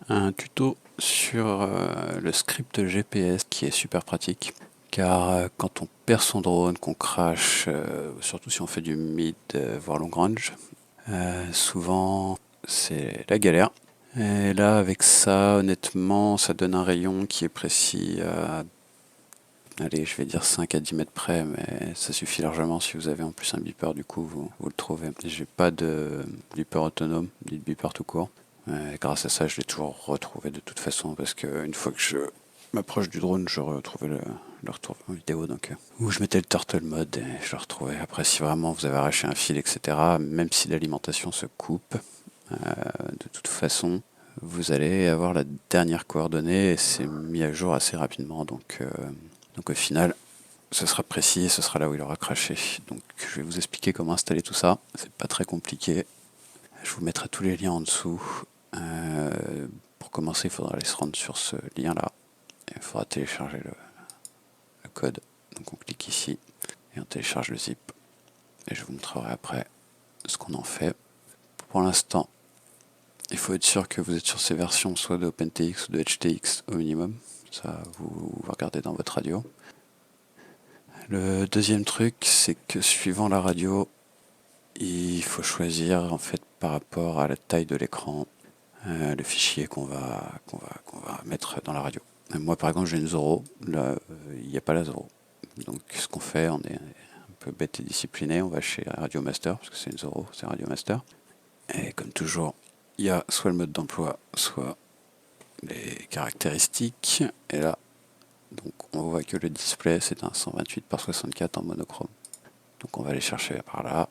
un tuto sur le script GPS qui est super pratique. Car quand on perd son drone, qu'on crash, surtout si on fait du mid voire long range, souvent c'est la galère. Et là avec ça, honnêtement, ça donne un rayon qui est précis à, allez, je vais dire 5 à 10 mètres près, mais ça suffit largement si vous avez en plus un beeper, du coup vous le trouvez. J'ai pas de beeper autonome, ni de beeper tout court. Grâce à ça, je l'ai toujours retrouvé de toute façon, parce qu'une fois que je m'approche du drone, je retrouvais le retour en vidéo, donc où je mettais le turtle mode et je le retrouvais. Après, si vraiment vous avez arraché un fil, etc., même si l'alimentation se coupe, de toute façon, vous allez avoir la dernière coordonnée et c'est mis à jour assez rapidement, donc au final, ce sera précis et ce sera là où il aura craché. Donc je vais vous expliquer comment installer tout ça. C'est pas très compliqué. Je vous mettrai tous les liens en dessous. Pour commencer, il faudra aller se rendre sur ce lien-là. Il faudra télécharger le code. Donc on clique ici et on télécharge le zip. Et je vous montrerai après ce qu'on en fait. Pour l'instant, il faut être sûr que vous êtes sur ces versions, soit de OpenTX ou de HTX au minimum. Ça, vous regardez dans votre radio. Le deuxième truc, c'est que suivant la radio, il faut choisir en fait par rapport à la taille de l'écran le fichier qu'on va mettre dans la radio. Moi par exemple j'ai une Zoro, là il n'y a pas la Zoro. Donc ce qu'on fait, on est un peu bête et discipliné, on va chez Radio Master, parce que c'est une Zoro, c'est Radio Master. Et comme toujours, il y a soit le mode d'emploi, soit les caractéristiques. Et là, donc on voit que le display c'est un 128 par 64 en monochrome. Donc on va aller chercher par là.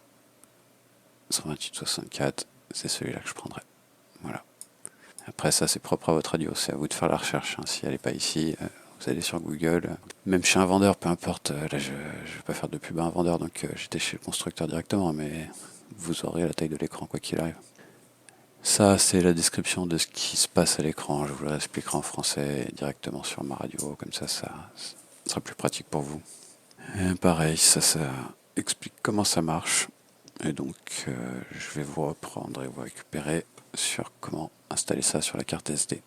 128-64, c'est celui-là que je prendrai. Voilà. Après ça c'est propre à votre radio, c'est à vous de faire la recherche. Si elle n'est pas ici, vous allez sur Google. Même chez un vendeur, peu importe. Là je ne vais pas faire de pub à un vendeur, donc j'étais chez le constructeur directement, mais vous aurez la taille de l'écran quoi qu'il arrive. Ça c'est la description de ce qui se passe à l'écran. Je vous le expliquerai en français directement sur ma radio, comme ça sera plus pratique pour vous. Et pareil, ça explique comment ça marche. Et donc je vais vous reprendre et vous récupérer sur comment installer ça sur la carte SD.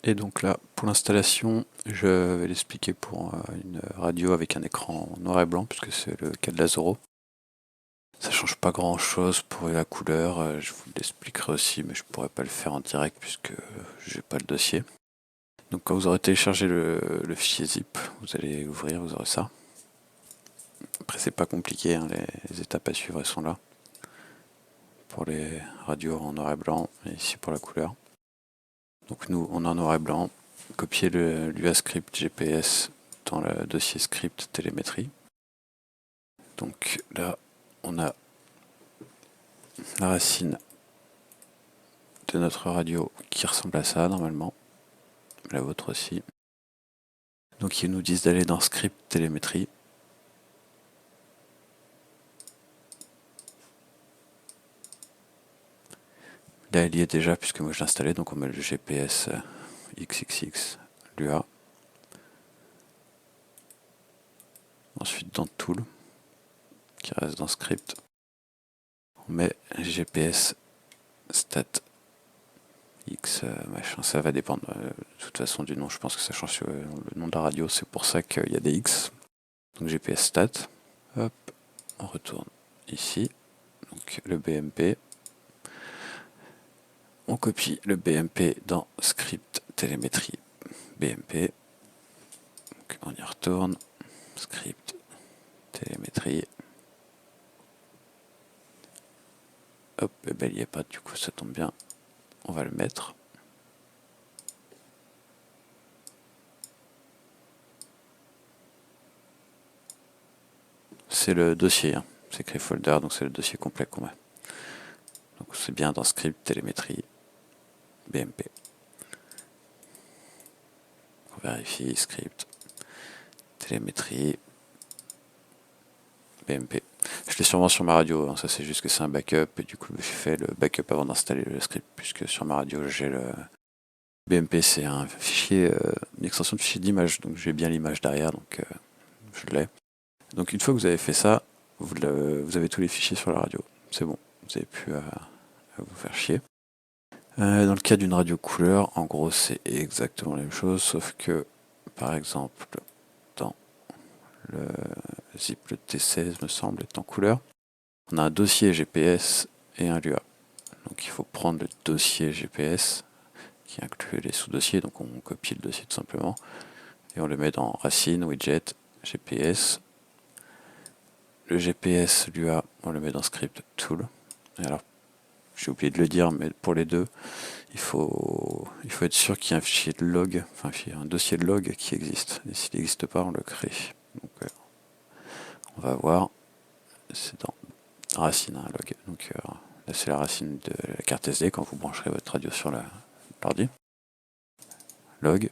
Et donc là, pour l'installation, je vais l'expliquer pour une radio avec un écran noir et blanc, puisque c'est le cas de la Zoro. Ça change pas grand chose pour la couleur, je vous l'expliquerai aussi, mais je pourrais pas le faire en direct puisque j'ai pas le dossier. Donc quand vous aurez téléchargé le fichier zip, vous allez ouvrir, vous aurez ça. Après c'est pas compliqué, hein, les étapes à suivre elles sont là. Pour les radios en noir et blanc, et ici pour la couleur. Donc nous on est en noir et blanc, copier l'UA script GPS dans le dossier script télémétrie. Donc là on a la racine de notre radio qui ressemble à ça normalement, la vôtre aussi. Donc ils nous disent d'aller dans script télémétrie. Là elle y est déjà puisque moi je l'ai installé, donc on met le GPS XXX, l'UA. Ensuite dans Tool, qui reste dans script, on met GPS stat X machin, ça va dépendre de toute façon du nom, je pense que ça change sur le nom de la radio, c'est pour ça qu'il y a des X. Donc GPS stat, hop, on retourne ici, donc le BMP, on copie le BMP dans script télémétrie BMP, donc on y retourne, script télémétrie, hop, et ben il n'y a pas, du coup ça tombe bien, on va le mettre. C'est le dossier, hein. C'est écrit folder, donc c'est le dossier complet qu'on met. Donc c'est bien dans script télémétrie BMP. On vérifie script télémétrie BMP. Je l'ai sûrement sur ma radio, hein. Ça c'est juste que c'est un backup et du coup j'ai fait le backup avant d'installer le script puisque sur ma radio j'ai le BMP, c'est un fichier, une extension de fichier d'image, donc j'ai bien l'image derrière, donc je l'ai. Donc une fois que vous avez fait ça, vous avez tous les fichiers sur la radio, c'est bon, vous n'avez plus à vous faire chier. Dans le cas d'une radio couleur, en gros c'est exactement la même chose, sauf que par exemple dans le zip, le T16 me semble est en couleur. On a un dossier GPS et un LUA. Donc il faut prendre le dossier GPS qui inclut les sous-dossiers, donc on copie le dossier tout simplement et on le met dans Racine, Widget, GPS. Le GPS, l'UA, on le met dans Script Tool. Et alors, j'ai oublié de le dire, mais pour les deux, il faut être sûr qu'il y a un fichier de log, enfin un dossier de log qui existe. Et s'il n'existe pas, on le crée. Donc on va voir, c'est dans Racine, un log. Donc là, c'est la racine de la carte SD quand vous brancherez votre radio sur l'ordi. Log.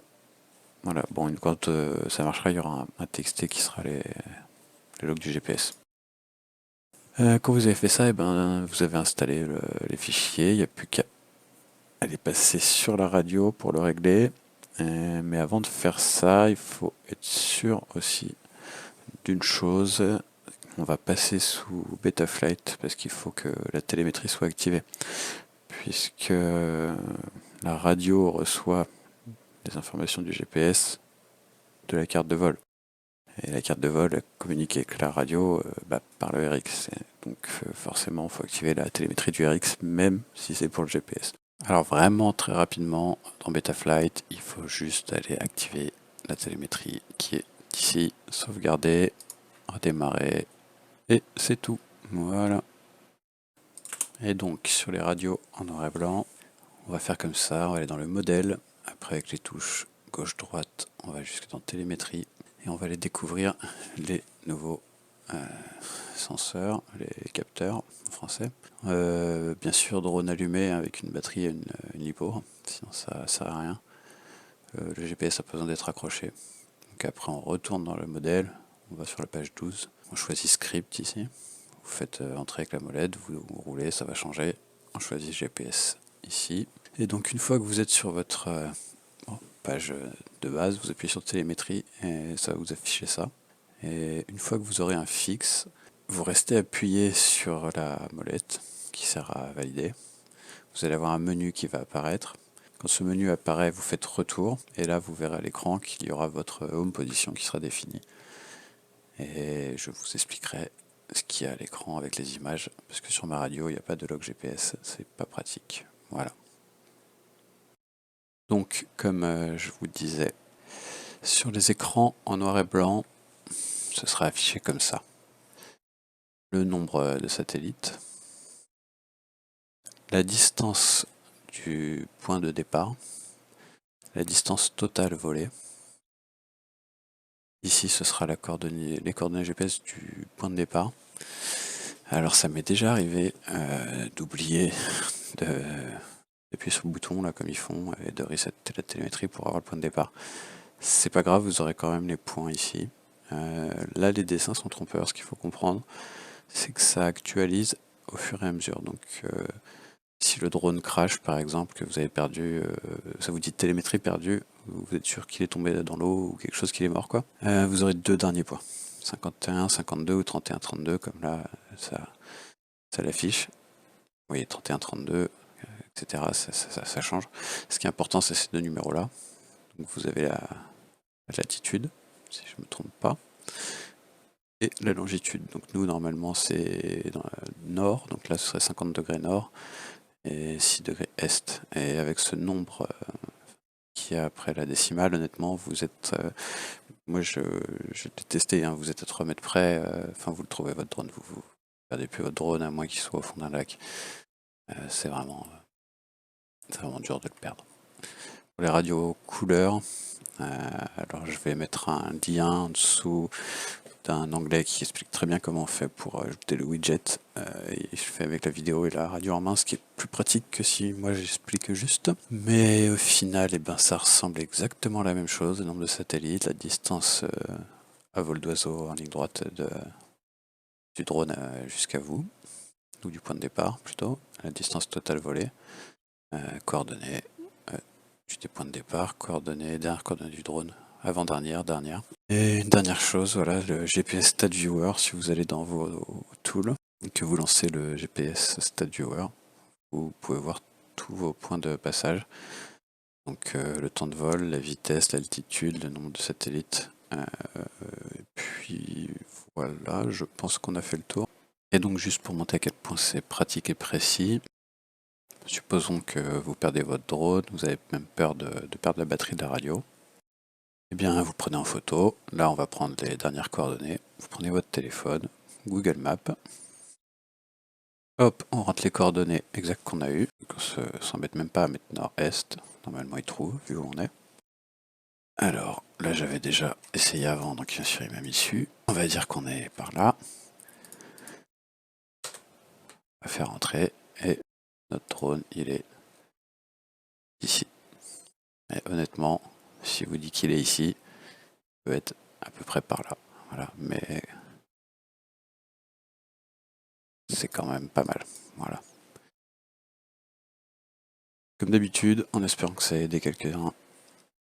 Voilà, bon, quand ça marchera, il y aura un TXT qui sera les logs du GPS. Quand vous avez fait ça, vous avez installé les fichiers, il n'y a plus qu'à aller passer sur la radio pour le régler. Mais avant de faire ça, il faut être sûr aussi d'une chose. On va passer sous Betaflight parce qu'il faut que la télémétrie soit activée. Puisque la radio reçoit les informations du GPS de la carte de vol. Et la carte de vol communique avec la radio par le RX. Donc forcément, il faut activer la télémétrie du RX, même si c'est pour le GPS. Alors vraiment, très rapidement, dans Betaflight, il faut juste aller activer la télémétrie qui est ici, sauvegarder, redémarrer, et c'est tout. Voilà. Et donc, sur les radios en noir et blanc, on va faire comme ça, on va aller dans le modèle, après avec les touches gauche-droite, on va jusque dans télémétrie, et on va aller découvrir les nouveaux senseurs, les capteurs en français. Bien sûr, drone allumé avec une batterie et une lipo, sinon ça sert à rien. Le GPS a besoin d'être accroché. Donc après, on retourne dans le modèle, on va sur la page 12, on choisit script ici. Vous faites entrer avec la molette, vous roulez, ça va changer. On choisit GPS ici. Et donc une fois que vous êtes sur votre page de base, vous appuyez sur télémétrie et ça va vous afficher ça. Et une fois que vous aurez un fixe, vous restez appuyé sur la molette qui sert à valider. Vous allez avoir un menu qui va apparaître. Quand ce menu apparaît, vous faites retour et là vous verrez à l'écran qu'il y aura votre home position qui sera définie. Et je vous expliquerai ce qu'il y a à l'écran avec les images, parce que sur ma radio il n'y a pas de log GPS, c'est pas pratique. Voilà. Donc comme je vous disais, sur les écrans en noir et blanc, ce sera affiché comme ça. Le nombre de satellites, la distance du point de départ, la distance totale volée. Ici, ce sera les coordonnées GPS du point de départ. Alors, ça m'est déjà arrivé d'oublier d'appuyer sur le bouton, là, comme ils font, et de reset la télémétrie pour avoir le point de départ. C'est pas grave, vous aurez quand même les points ici. Là, les dessins sont trompeurs. Ce qu'il faut comprendre, c'est que ça actualise au fur et à mesure. Donc, si le drone crash, par exemple, que vous avez perdu, ça vous dit télémétrie perdue, vous êtes sûr qu'il est tombé dans l'eau ou quelque chose qu'il est mort, quoi. Vous aurez deux derniers points. 51, 52 ou 31, 32, comme là, ça l'affiche. Vous voyez, 31, 32, etc. Ça change. Ce qui est important, c'est ces deux numéros-là. Donc vous avez la latitude, si je ne me trompe pas, et la longitude. Donc nous, normalement, c'est dans le nord, donc là, ce serait 50 degrés nord et 6 degrés est. Et avec ce nombre qui est après la décimale, honnêtement, vous êtes... moi, je l'ai testé, hein, vous êtes à 3 mètres près, enfin, vous le trouvez, votre drone, vous perdez plus votre drone, à moins qu'il soit au fond d'un lac. C'est vraiment dur de le perdre. Pour les radios couleurs, alors je vais mettre un lien en dessous d'un onglet qui explique très bien comment on fait pour ajouter le widget. Et je fais avec la vidéo et la radio en main, ce qui est plus pratique que si moi j'explique juste. Mais au final, ça ressemble exactement à la même chose. Le nombre de satellites, la distance à vol d'oiseau en ligne droite du drone jusqu'à vous, ou du point de départ plutôt, la distance totale volée, coordonnées du point de départ, dernière coordonnée du drone, avant-dernière, dernière. Et une dernière chose, voilà, le GPS Stat Viewer, si vous allez dans vos tools et que vous lancez le GPS Stat Viewer, vous pouvez voir tous vos points de passage. Donc le temps de vol, la vitesse, l'altitude, le nombre de satellites. Et puis voilà, je pense qu'on a fait le tour. Et donc juste pour montrer à quel point c'est pratique et précis, supposons que vous perdez votre drone, vous avez même peur de perdre la batterie de la radio. Eh bien, vous prenez en photo. Là, on va prendre les dernières coordonnées. Vous prenez votre téléphone, Google Maps. Hop, on rentre les coordonnées exactes qu'on a eues. On s'embête même pas à mettre nord-est. Normalement, il trouve, vu où on est. Alors, là, j'avais déjà essayé avant, donc bien sûr, il m'a mis dessus. On va dire qu'on est par là. On va faire entrer. Et notre drone, il est ici. Mais honnêtement, si vous dit qu'il est ici, il peut être à peu près par là. Voilà, mais c'est quand même pas mal. Voilà. Comme d'habitude, en espérant que ça ait aidé quelqu'un,